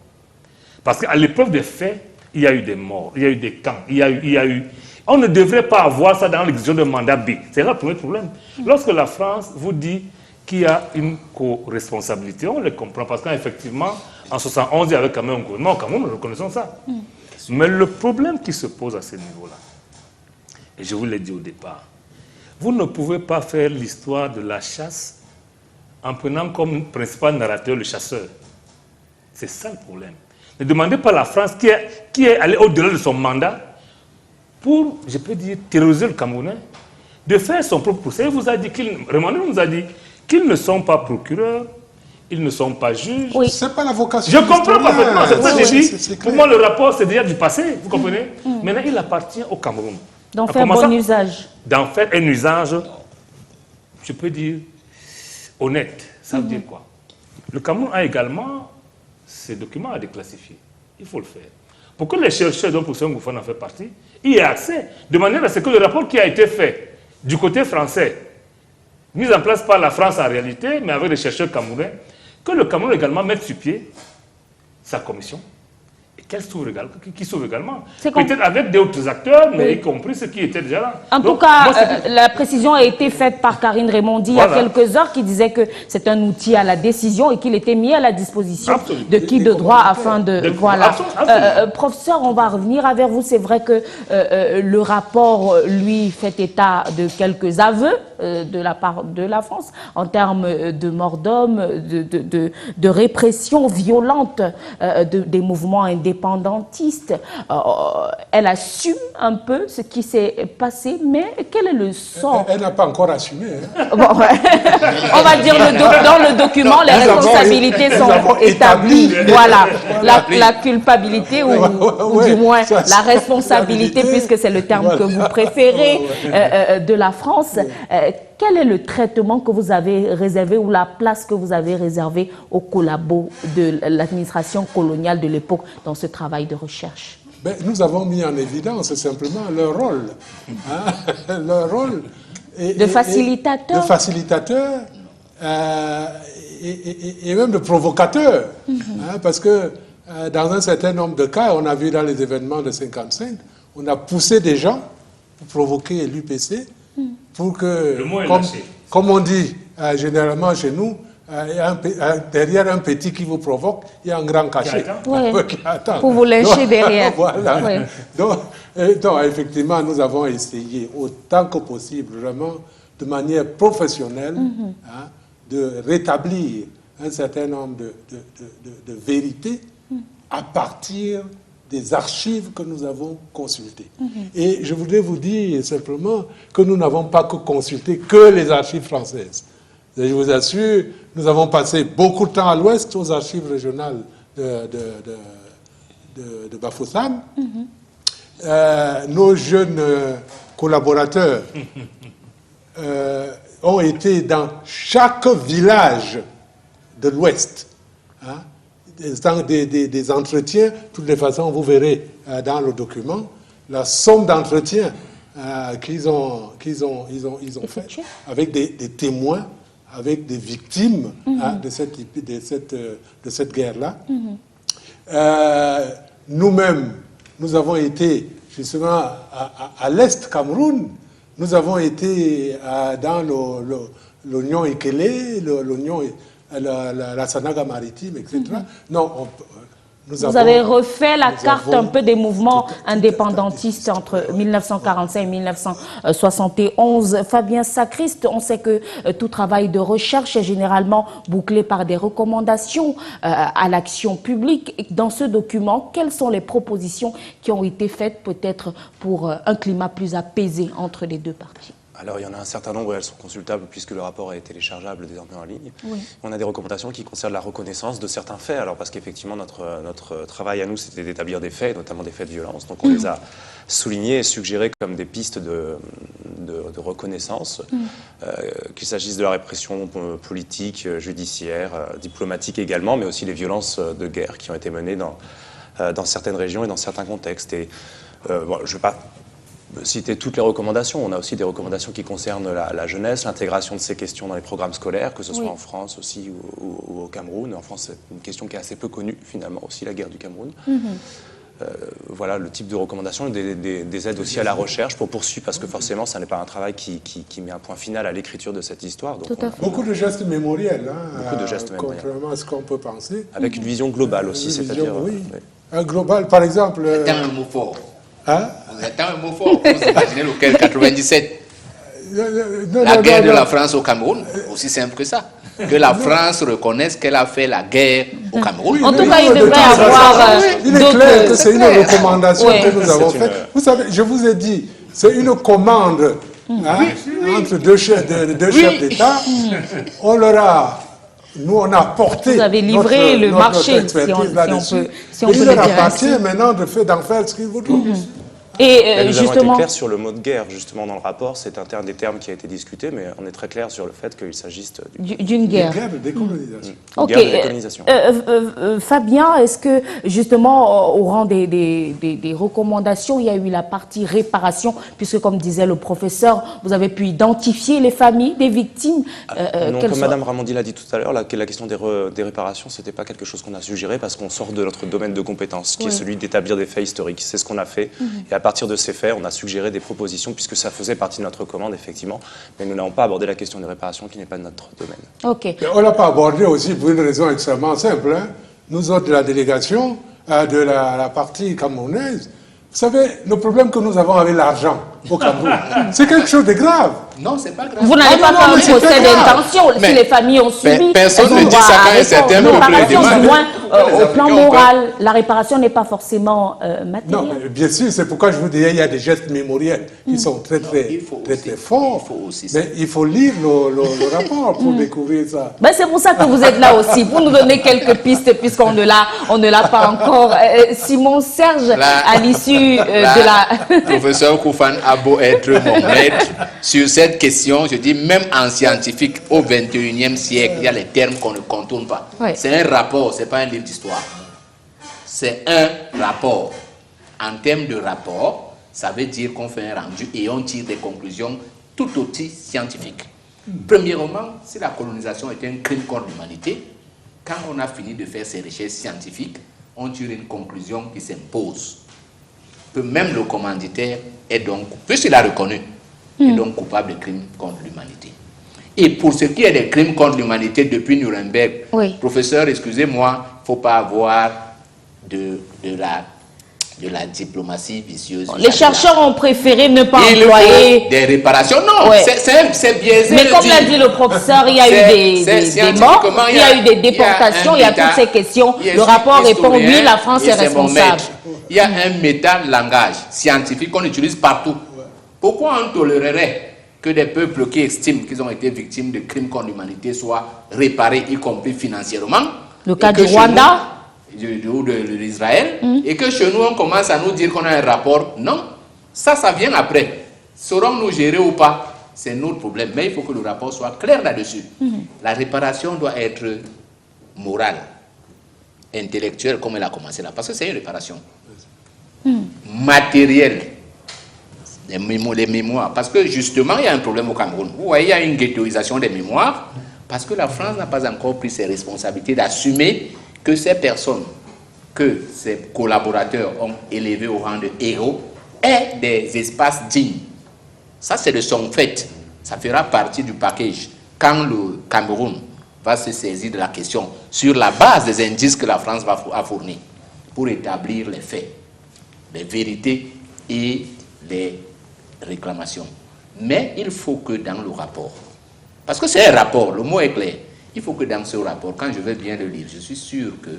Parce qu'à l'épreuve des faits, il y a eu des morts, il y a eu des camps, il y a eu... On ne devrait pas avoir ça dans l'exécution de mandat B. C'est là le premier problème. Lorsque la France vous dit qu'il y a une co-responsabilité, on le comprend. Parce qu'effectivement, en 1971, il y avait quand même un gouvernement. Au Cameroun, nous reconnaissons ça. Mais le problème qui se pose à ce niveau-là, et je vous l'ai dit au départ, vous ne pouvez pas faire l'histoire de la chasse en prenant comme principal narrateur le chasseur. C'est ça le problème. Ne demandez pas à la France qui est allée au-delà de son mandat pour, je peux dire, terroriser le Camerounais, de faire son propre procès. Il vous a dit Remonde nous a dit qu'ils ne sont pas procureurs, ils ne sont pas juges. Oui. C'est pas la vocation. Je comprends parfaitement, c'est pour ça que j'ai dit, c'est pour clair. moi le rapport c'est déjà du passé, vous comprenez? Maintenant il appartient au Cameroun. D'en En faire commençant bon usage. D'en faire un usage, je peux dire, honnête. Ça veut dire quoi? Le Cameroun a également ses documents à déclassifier. Il faut le faire. Pour que les chercheurs dont le professeur Ngouffane en fait partie y aient accès, de manière à ce que le rapport qui a été fait du côté français, mis en place par la France en réalité, mais avec les chercheurs camerounais, que le Cameroun également mette sur pied sa commission. Et qu'elle s'ouvre également, qui s'ouvre également. Peut-être avec d'autres acteurs, mais y compris ceux qui étaient déjà là. En tout cas, la précision a été faite par Karine Raymondi il y a quelques heures, qui disait que c'est un outil à la décision et qu'il était mis à la disposition de qui de droit afin de... Voilà. Professeur, on va revenir vers vous. C'est vrai que le rapport, lui, fait état de quelques aveux de la part de la France en termes de mort d'hommes, de répression violente des mouvements indépendantistes. Elle assume un peu ce qui s'est passé, mais quel est le sort? Elle n'a pas encore assumé. Hein. Bon, on va dire dans le document, les responsabilités sont établies. Voilà, la culpabilité ou du moins la responsabilité, puisque c'est le terme que vous préférez, de la France. Quel est le traitement que vous avez réservé ou la place que vous avez réservée aux collabos de l'administration coloniale de l'époque dans ce travail de recherche? Ben, nous avons mis en évidence simplement leur rôle. Hein, leur rôle. De facilitateur. De facilitateur et même de provocateur. Hein, parce que dans un certain nombre de cas, on a vu dans les événements de 55, on a poussé des gens pour provoquer l'UPC. Pour que, comme on dit généralement chez nous, derrière un petit qui vous provoque, il y a un grand cachet. Qui attend. Pour vous lyncher derrière. Voilà. Oui. Donc, effectivement, nous avons essayé autant que possible, vraiment, de manière professionnelle, hein, de rétablir un certain nombre de vérités à partir des archives que nous avons consultées. Et je voudrais vous dire simplement que nous n'avons pas consulté que les archives françaises. Et je vous assure, nous avons passé beaucoup de temps à l'ouest, aux archives régionales de Bafoussam. Nos jeunes collaborateurs ont été dans chaque village de l'ouest. Hein, des entretiens, de toutes les façons, vous verrez dans le document la somme d'entretiens qu'ils ont fait avec des témoins, avec des victimes de cette guerre-là. Nous-mêmes, nous avons été justement à l'Est Cameroun, nous avons été dans l'Oignon Ikele, l'Oignon... La Sanaga maritime, etc. Non, vous avez refait la carte un peu des mouvements indépendantistes entre 1945 et 1971. Fabien Sacriste, on sait que tout travail de recherche est généralement bouclé par des recommandations à l'action publique. Dans ce document, quelles sont les propositions qui ont été faites peut-être pour un climat plus apaisé entre les deux parties? Alors, il y en a un certain nombre, elles sont consultables puisque le rapport est téléchargeable désormais en ligne. Oui. On a des recommandations qui concernent la reconnaissance de certains faits. Alors, parce qu'effectivement, notre travail à nous, c'était d'établir des faits, notamment des faits de violence. Donc, on les a soulignés et suggérés comme des pistes de reconnaissance, qu'il s'agisse de la répression politique, judiciaire, diplomatique également, mais aussi les violences de guerre qui ont été menées dans certaines régions et dans certains contextes. Et bon, je ne vais pas citer toutes les recommandations. On a aussi des recommandations qui concernent la jeunesse, l'intégration de ces questions dans les programmes scolaires, que ce soit en France aussi ou au Cameroun. En France, c'est une question qui est assez peu connue, finalement, aussi la guerre du Cameroun. Voilà le type de recommandations, des aides aussi à la recherche pour poursuivre, parce que forcément, ça n'est pas un travail qui met un point final à l'écriture de cette histoire. Donc beaucoup de gestes mémoriels, hein, beaucoup de gestes mémoriels. Contrairement à ce qu'on peut penser. Avec une vision globale aussi, c'est-à-dire... Oui. Un global, par exemple... Attends un mot fort. Hein? Attends un mot fort. Vous imaginez lequel 97 la guerre de la France au Cameroun, aussi simple que ça. Que la France reconnaisse qu'elle a fait la guerre au Cameroun. En tout cas, il devrait avoir il est clair que c'est une recommandation que nous avons faite. Vous savez, je vous ai dit, c'est une commande entre deux chefs d'État. On leur a nous, on a porté Vous avez livré le marché, notre expertise si on là-dessus. peut- si on Et peut il le leur dire appartient ainsi. maintenant d'en faire ce qu'ils voudront. Et nous avons été justement, clairs sur le mot de guerre, justement, dans le rapport. C'est un des termes qui a été discuté, mais on est très clair sur le fait qu'il s'agisse d'une guerre. Guerre de décolonisation. d'une Ok. guerre de décolonisation. Fabien, est-ce que justement, au rang des recommandations, il y a eu la partie réparation, puisque comme disait le professeur, vous avez pu identifier les familles des victimes. Non, quelles comme sont- Madame Ramondi l'a dit tout à l'heure, la question des réparations, ce n'était pas quelque chose qu'on a suggéré parce qu'on sort de notre domaine de compétence, qui est celui d'établir des faits historiques. C'est ce qu'on a fait. Et à partir de ces faits, on a suggéré des propositions, puisque ça faisait partie de notre commande, effectivement. Mais nous n'avons pas abordé la question des réparations, qui n'est pas de notre domaine. Ok. Mais on ne l'a pas abordé aussi pour une raison extrêmement simple. Hein. Nous autres de la délégation, de la partie camerounaise, vous savez, le problème que nous avons avec l'argent au Cameroun, c'est quelque chose de grave. Non, c'est pas grave. Vous n'allez pas non, faire un mais c'est procès pas grave. d'intention. Si Mais les familles ont subi, personne elles ont ne dit droit ça à quand un certain réponse. peuple les Réparation, demande. du moins, Les au plan Africains ont moral, la réparation n'est pas forcément Non, matérielle. mais bien sûr, c'est pourquoi je vous disais, il y a des gestes mémoriels qui sont très il faut aussi- forts. il faut aussi ça. Mais il faut lire le rapport pour découvrir ça. Ben, c'est pour ça que vous êtes là aussi, pour nous donner quelques pistes, puisqu'on ne l'a pas encore. Simon Serge, Là- à l'issue Là, de la... Professeur Koufan a beau être mon maître sur cette question, je dis même en scientifique, au 21e siècle, il y a les termes qu'on ne contourne pas. Ouais. C'est un rapport, c'est pas un livre d'histoire. C'est un rapport. En termes de rapport, ça veut dire qu'on fait un rendu et on tire des conclusions tout aussi scientifiques. Premièrement, si la colonisation était un crime contre l'humanité, quand on a fini de faire ces recherches scientifiques, on tire une conclusion qui s'impose. Que même le commanditaire est donc, puisqu'il a reconnu, est donc coupable de crimes contre l'humanité. Et pour ce qui est des crimes contre l'humanité depuis Nuremberg, Oui. professeur, excusez-moi, il ne faut pas avoir de la diplomatie vicieuse. Les chercheurs ont préféré ne pas Il employer... faut des réparations. Non, Ouais. c'est biaisé Mais de comme dire. l'a dit le professeur, il y a C'est eu des scientifiquement, morts, il y a eu des déportations, il y a toutes ces questions. Je Le suis rapport répond, historien oui, la France et est c'est mon responsable. maître. Il y a un méta-langage scientifique qu'on utilise partout. Pourquoi on tolérerait que des peuples qui estiment qu'ils ont été victimes de crimes contre l'humanité soient réparés, y compris financièrement? Le cas et que du chez Rwanda nous, ou de l'Israël, et que chez nous, on commence à nous dire qu'on a un rapport? Non, ça vient après. Saurons-nous gérer ou pas? C'est notre problème. Mais il faut que le rapport soit clair là-dessus. La réparation doit être morale, intellectuelle, comme elle a commencé là, parce que c'est une réparation. Matérielle, les mémoires, parce que justement, il y a un problème au Cameroun. Vous voyez, il y a une ghettoisation des mémoires, parce que la France n'a pas encore pris ses responsabilités d'assumer que ces personnes, que ses collaborateurs ont élevés au rang de héros, aient des espaces dignes. Ça, c'est de son fait. Ça fera partie du package. Quand le Cameroun va se saisir de la question sur la base des indices que la France a fournis pour établir les faits, les vérités et les réclamations. Mais il faut que dans le rapport, parce que c'est un rapport, le mot est clair, il faut que dans ce rapport, quand je vais bien le lire, je suis sûr que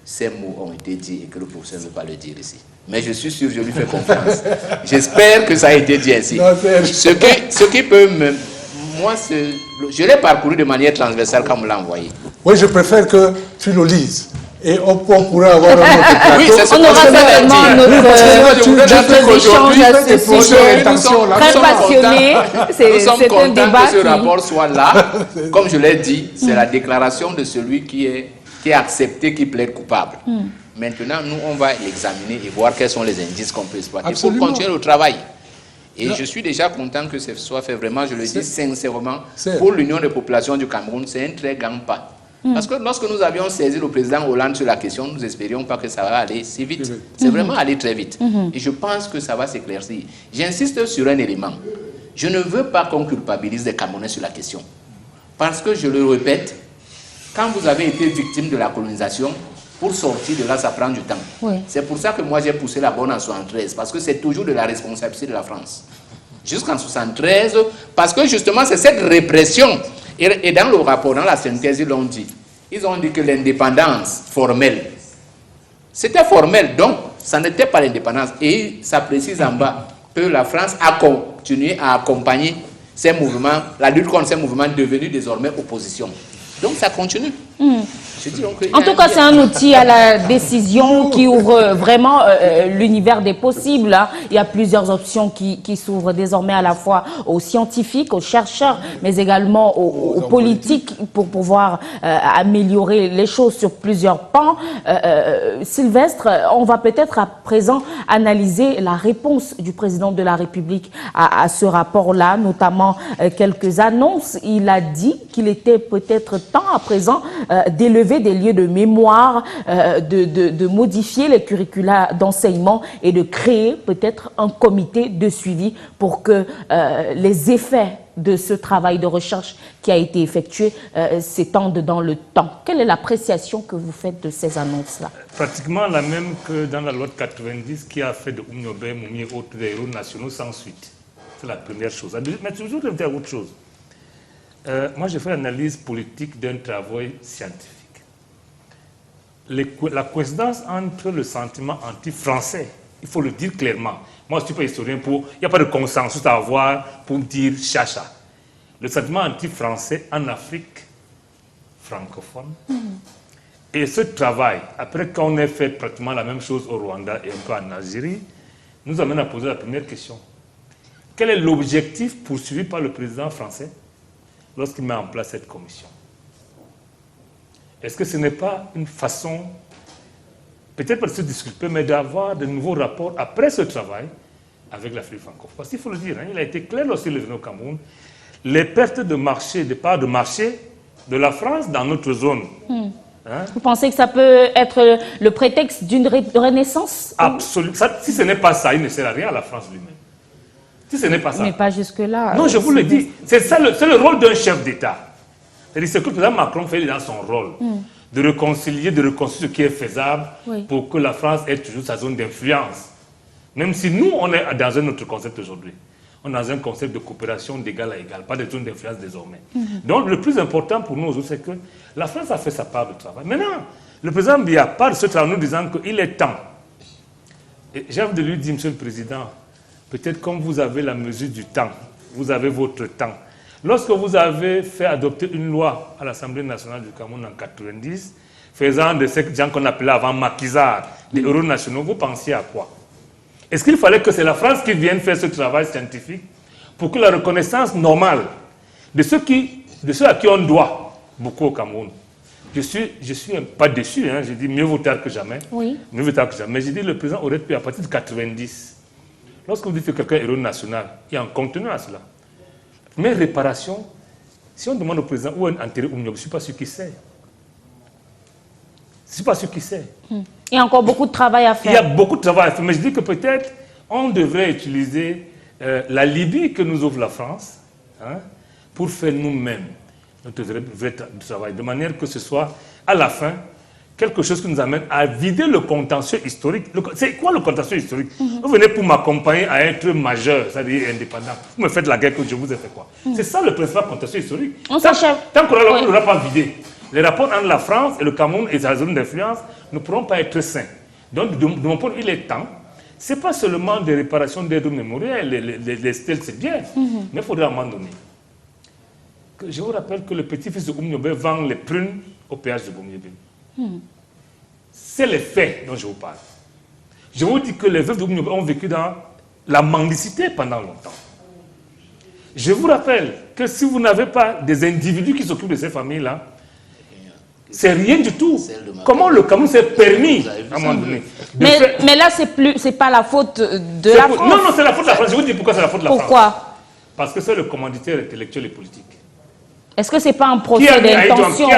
ces mots ont été dits et que le professeur ne veut pas le dire ici. Mais je suis sûr, je lui fais confiance. J'espère que ça a été dit ainsi. Non, Ce qui peut me... Moi, je l'ai parcouru de manière transversale quand on me l'a envoyé. Oui, je préfère que tu le lises. Et on pourrait avoir un autre plateau. Oui, c'est ce On que aura je voulais certainement dire. notre- Parce que là, notre tu échange à ce fais tes sujet. projets d'intention là. Très Nous sommes passionné. contents- C'est Nous sommes c'est un contents débat que ce qui... rapport soit là. Comme je l'ai dit, c'est la déclaration de celui qui est accepté, qui plaide coupable. Maintenant, nous, on va l'examiner et voir quels sont les indices qu'on peut exploiter Absolument. pour continuer le travail. Et Non. je suis déjà content que ce soit fait vraiment, je le dis sincèrement, c'est- pour l'Union des populations du Cameroun, c'est un très grand pas. Parce que lorsque nous avions saisi le président Hollande sur la question, nous espérions pas que ça va aller si vite. C'est vraiment allé très vite. Et je pense que ça va s'éclaircir. J'insiste sur un élément. Je ne veux pas qu'on culpabilise les Camerounais sur la question. Parce que, je le répète, quand vous avez été victime de la colonisation, pour sortir de là, ça prend du temps. Oui. C'est pour ça que moi, j'ai poussé la bonne en 73, parce que c'est toujours de la responsabilité de la France. Jusqu'en 73, parce que justement, c'est cette répression. Et dans le rapport, dans la synthèse, ils l'ont dit. Ils ont dit que l'indépendance formelle, c'était formel, donc ça n'était pas l'indépendance. Et ça précise en bas que la France a continué à accompagner ces mouvements, la lutte contre ces mouvements devenus désormais opposition. Donc ça continue. Je dis donc, En tout cas, c'est un outil à la décision qui ouvre vraiment l'univers des possibles. Hein. Il y a plusieurs options qui s'ouvrent désormais à la fois aux scientifiques, aux chercheurs, mais également aux politiques pour pouvoir améliorer les choses sur plusieurs pans. Sylvestre, on va peut-être à présent analyser la réponse du président de la République à ce rapport-là, notamment quelques annonces. Il a dit qu'il était peut-être temps à présent d'élever des lieux de mémoire, de modifier les curricula d'enseignement et de créer peut-être un comité de suivi pour que les effets de ce travail de recherche qui a été effectué s'étendent dans le temps. Quelle est l'appréciation que vous faites de ces annonces-là? Pratiquement la même que dans la loi de 90 qui a fait de Oumniobé, Moumi et autres des héros nationaux sans suite. C'est la première chose. Mais toujours de faire autre chose. Moi, j'ai fait l'analyse politique d'un travail scientifique. La coïncidence entre le sentiment anti-français, il faut le dire clairement. Moi, je ne suis pas historien il n'y a pas de consensus à avoir pour dire chacha. Le sentiment anti-français en Afrique francophone. Et ce travail, après qu'on ait fait pratiquement la même chose au Rwanda et un peu en Algérie, nous amène à poser la première question. Quel est l'objectif poursuivi par le président français lorsqu'il met en place cette commission? Est-ce que ce n'est pas une façon, peut-être pas de se disculper, mais d'avoir de nouveaux rapports après ce travail avec l'Afrique francophone? Parce qu'il faut le dire, hein, il a été clair lorsqu'il est venu au Cameroun, les pertes de marché, de parts de marché de la France dans notre zone. Hein? Vous pensez que ça peut être le prétexte d'une renaissance? Absolument. Si ce n'est pas ça, il ne sert à rien à la France lui-même. Si ce n'est pas ça. Mais pas jusque-là. Non, je vous le dis. C'est le rôle d'un chef d'État. C'est-à-dire ce que le président Macron fait dans son rôle, de réconcilier, de reconstruire ce qui est faisable pour que la France ait toujours sa zone d'influence. Même si nous, on est dans un autre concept aujourd'hui. On est dans un concept de coopération d'égal à égal, pas de zone d'influence désormais. Donc le plus important pour nous aujourd'hui, c'est que la France a fait sa part de travail. Maintenant, le président Biya part de ce travail en nous disant qu'il est temps. Et j'ai envie de lui dire, Monsieur le Président, peut-être comme vous avez la mesure du temps, vous avez votre temps. Lorsque vous avez fait adopter une loi à l'Assemblée nationale du Cameroun en 1990, faisant de ces gens qu'on appelait avant maquisards, des héros nationaux, vous pensiez à quoi? Est-ce qu'il fallait que c'est la France qui vienne faire ce travail scientifique pour que la reconnaissance normale de ceux à qui on doit beaucoup au Cameroun? Je suis pas déçu, hein, je dis mieux vaut tard que jamais. Oui. Mieux vaut tard que jamais. Mais je dis le président aurait pu, à partir de 1990, lorsque vous dites que quelqu'un est héros national, il y a un contenu à cela. Mais réparation, si on demande au président où est enterré Oumniobé, je ne suis pas sûr qu'il sait. Je ne suis pas sûr qu'il sait. Il y a encore beaucoup de travail à faire. Il y a beaucoup de travail à faire, mais je dis que peut-être on devrait utiliser la Libye que nous offre la France, hein, pour faire nous-mêmes notre vrai travail, de manière que ce soit à la fin quelque chose qui nous amène à vider le contentieux historique. C'est quoi le contentieux historique? Vous venez pour m'accompagner à être majeur, c'est-à-dire indépendant. Vous me faites la guerre que je vous ai fait quoi? C'est ça le principal contentieux historique. Tant qu'on ne l'aura pas vidé, les rapports entre la France et le Cameroun et sa zone d'influence ne pourront pas être sains. Donc, de mon point de vue, il est temps. Ce n'est pas seulement des réparations d'aides mémorielles, les stèles, c'est bien, mais il faudrait à un moment donné. Je vous rappelle que le petit-fils de Oumniobé vend les prunes au péage de Boumyébé. C'est les faits dont je vous parle. Je vous dis que les veuves de Oumniobé ont vécu dans la mendicité pendant longtemps. Je vous rappelle que si vous n'avez pas des individus qui s'occupent de ces familles-là, c'est rien du tout. Comment le Cameroun s'est permis à un moment donné mais là, c'est pas la faute de la France. Non, c'est la faute de la France. Je vous dis pourquoi c'est la faute de la France. Pourquoi? Parce que c'est le commanditaire intellectuel et politique. Est-ce que ce n'est pas un procès d'intention?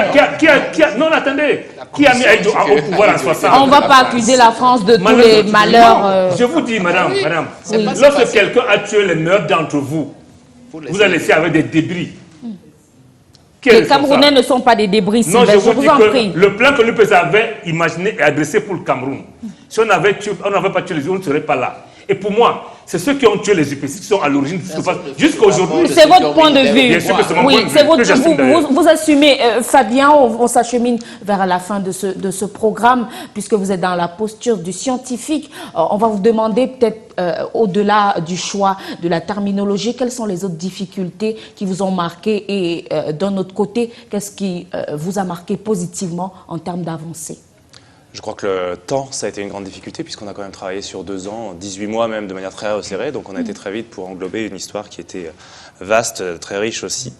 Non, attendez. Qui a mis Aïdjo au pouvoir en 60? On ne va pas accuser la France de tous les malheurs. Je vous dis, madame, lorsque quelqu'un a tué les meilleurs d'entre vous, vous allez laisser avec des débris. Les Camerounais ne sont pas des débris, non, je vous dis en que prie. le plan que l'UPC avait imaginé et adressé pour le Cameroun, si on n'avait pas tué les autres, on ne serait pas là. Et pour moi, c'est ceux qui ont tué les UPC qui sont à l'origine de ce qui se passe jusqu'à aujourd'hui. C'est votre point de vue. Bien sûr que c'est mon Oui, point de c'est vue, votre, que j'assume d'ailleurs. vous assumez. Fabien, on s'achemine vers la fin de ce programme, puisque vous êtes dans la posture du scientifique. On va vous demander peut-être, au-delà du choix de la terminologie, quelles sont les autres difficultés qui vous ont marqué et d'un autre côté, qu'est-ce qui vous a marqué positivement en termes d'avancée? Je crois que le temps, ça a été une grande difficulté puisqu'on a quand même travaillé sur 2 ans, 18 mois même de manière très resserrée. Donc on a été très vite pour englober une histoire qui était vaste, très riche aussi.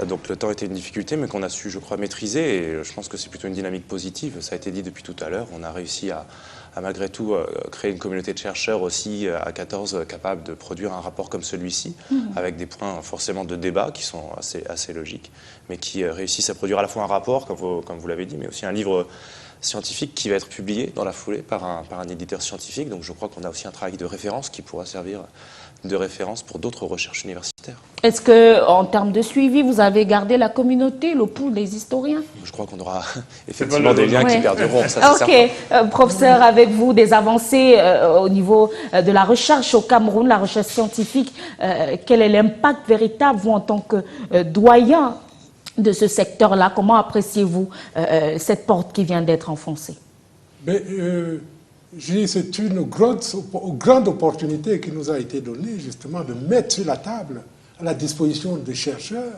Donc le temps était une difficulté mais qu'on a su, je crois, maîtriser et je pense que c'est plutôt une dynamique positive. Ça a été dit depuis tout à l'heure. On a réussi à malgré tout créer une communauté de chercheurs aussi à 14 capables de produire un rapport comme celui-ci avec des points forcément de débat qui sont assez logiques mais qui réussissent à produire à la fois un rapport, comme vous l'avez dit, mais aussi un livre scientifique qui va être publié dans la foulée par un éditeur scientifique. Donc je crois qu'on a aussi un travail de référence qui pourra servir de référence pour d'autres recherches universitaires. Est-ce que, en termes de suivi, vous avez gardé la communauté, le pool des historiens? Je crois qu'on aura effectivement des liens qui perdureront, ça c'est certain. Professeur, avec vous, des avancées au niveau de la recherche au Cameroun, la recherche scientifique, quel est l'impact véritable, vous, en tant que doyen de ce secteur-là? Comment appréciez-vous cette porte qui vient d'être enfoncée? C'est une grande opportunité qui nous a été donnée, justement, de mettre sur la table, à la disposition des chercheurs,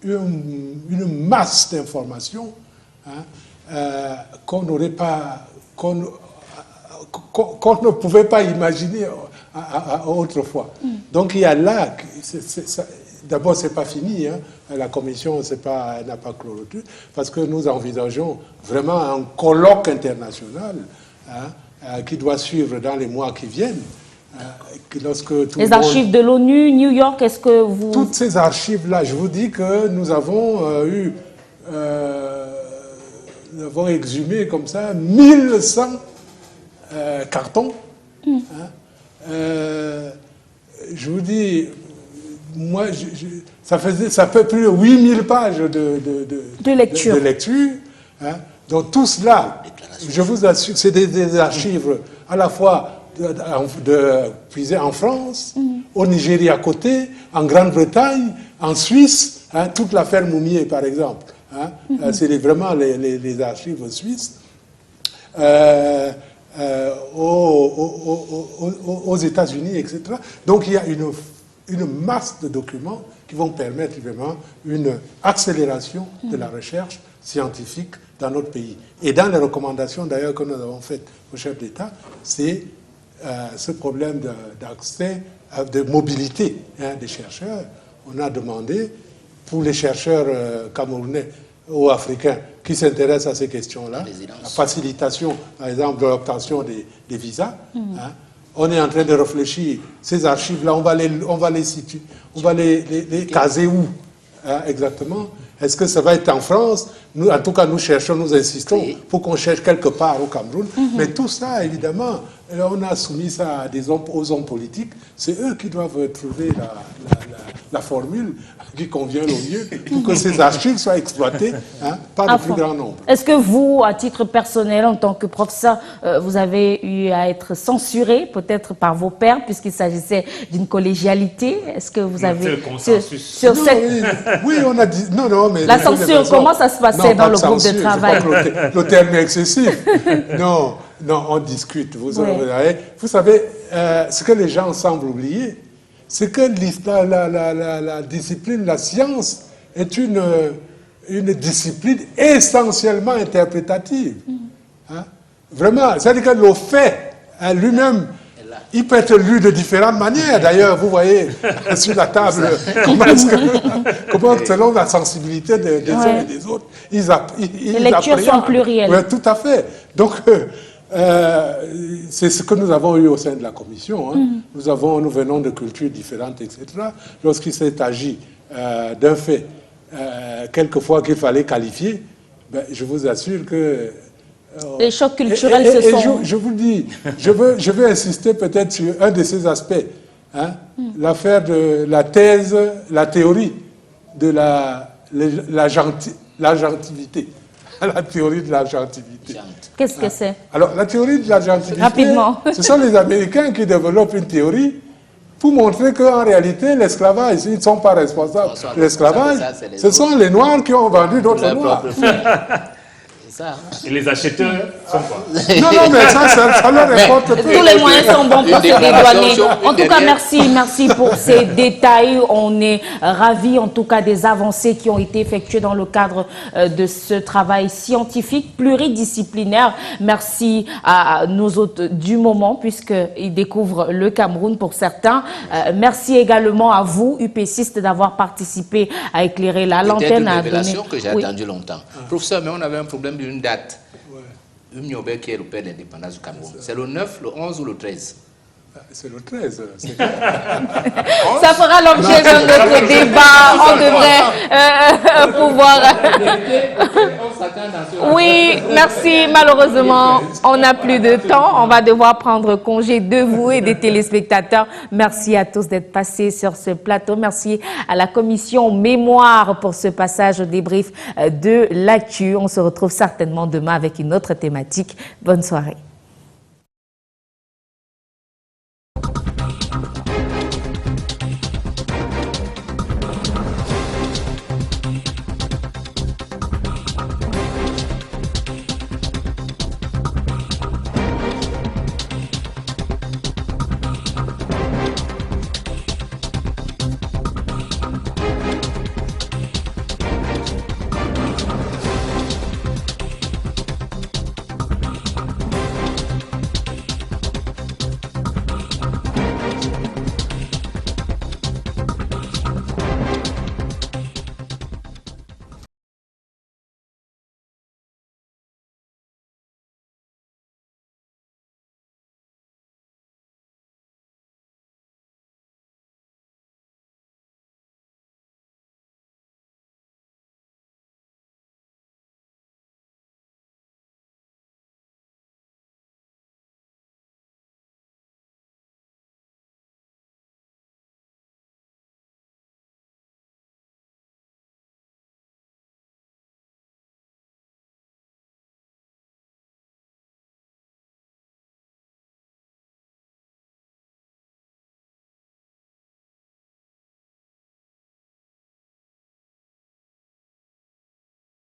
une masse d'informations qu'on n'aurait pas, qu'on ne pouvait pas imaginer autrefois. Donc il y a là, d'abord c'est pas fini, la commission n'a pas clôturé, parce que nous envisageons vraiment un colloque international qui doit suivre dans les mois qui viennent. Les archives de l'ONU, New York, est-ce que vous... Toutes ces archives-là, je vous dis que nous avons nous avons exhumé comme ça 1100 cartons. Je vous dis, moi, ça fait plus de 8000 pages de lecture. Donc tout cela, je vous assure, c'est des archives à la fois puisées en France, au Nigeria à côté, en Grande-Bretagne, en Suisse, toute l'affaire Moumié par exemple. C'est vraiment les archives suisses. Aux États-Unis, etc. Donc il y a une masse de documents qui vont permettre vraiment une accélération de la recherche scientifique dans notre pays. Et dans les recommandations d'ailleurs que nous avons faites au chef d'État, c'est ce problème d'accès, de mobilité des chercheurs. On a demandé pour les chercheurs camerounais ou africains qui s'intéressent à ces questions-là, la facilitation, par exemple, de l'obtention des visas. On est en train de réfléchir. Ces archives-là, on va les situer, on va les caser où exactement? Est-ce que ça va être en France? Nous, en tout cas, nous cherchons, nous insistons pour qu'on cherche quelque part au Cameroun. Mais tout ça, évidemment, on a soumis ça aux hommes politiques. C'est eux qui doivent trouver la formule qui convient le mieux pour que ces archives soient exploitées par le plus grand nombre. Est-ce que vous, à titre personnel, en tant que professeur, vous avez eu à être censuré, peut-être par vos pairs, puisqu'il s'agissait d'une collégialité? Est-ce que vous avez... Oui, on a dit... Non, mais... La censure, comment ça se passait dans le groupe de travail? Le terme est excessif. Non, on discute. Vous savez, ce que les gens semblent oublier, c'est que la discipline, la science, est une discipline essentiellement interprétative. Vraiment, c'est-à-dire que le fait lui-même, il peut être lu de différentes manières. D'ailleurs, vous voyez sur la table comment selon la sensibilité des uns et des autres, les lectures sont plurielles. Oui, tout à fait. Donc, c'est ce que nous avons eu au sein de la commission. Nous venons de cultures différentes, etc. Lorsqu'il s'est agi d'un fait, quelquefois qu'il fallait qualifier, je vous assure que... les chocs culturels se sont... Je vous dis, je veux insister peut-être sur un de ces aspects. L'affaire de la thèse, la théorie de l'agentivité. à la théorie de l'agentivité. Qu'est-ce que c'est? Alors, la théorie de l'agentivité, Rapidement. ce sont les Américains qui développent une théorie pour montrer qu'en réalité, l'esclavage, ils ne sont pas responsables. L'esclavage, ce sont les Noirs qui ont vendu d'autres Noirs. Ça. Et les acheteurs sont quoi? Non, mais ça leur importe peu. Tous les moyens sont bons pour se dédouaner. En tout cas, dernière. merci pour ces détails. On est ravis, en tout cas, des avancées qui ont été effectuées dans le cadre de ce travail scientifique pluridisciplinaire. Merci à nos hôtes du moment, puisqu'ils découvrent le Cameroun pour certains. Merci également à vous, UPCistes, d'avoir participé à éclairer la lanterne. C'était une révélation que j'ai Oui. attendu longtemps. Professeur, mais on avait un problème d'une date. Umniobe qui est le père de l'indépendance du Cameroun. C'est le 9, le 11 ou le 13? C'est le 13. Ça fera l'objet de notre débat. On devrait pouvoir... Oui, merci. Malheureusement, on n'a plus de temps. On va devoir prendre congé de vous et des téléspectateurs. Merci à tous d'être passés sur ce plateau. Merci à la commission mémoire pour ce passage au débrief de l'actu. On se retrouve certainement demain avec une autre thématique. Bonne soirée.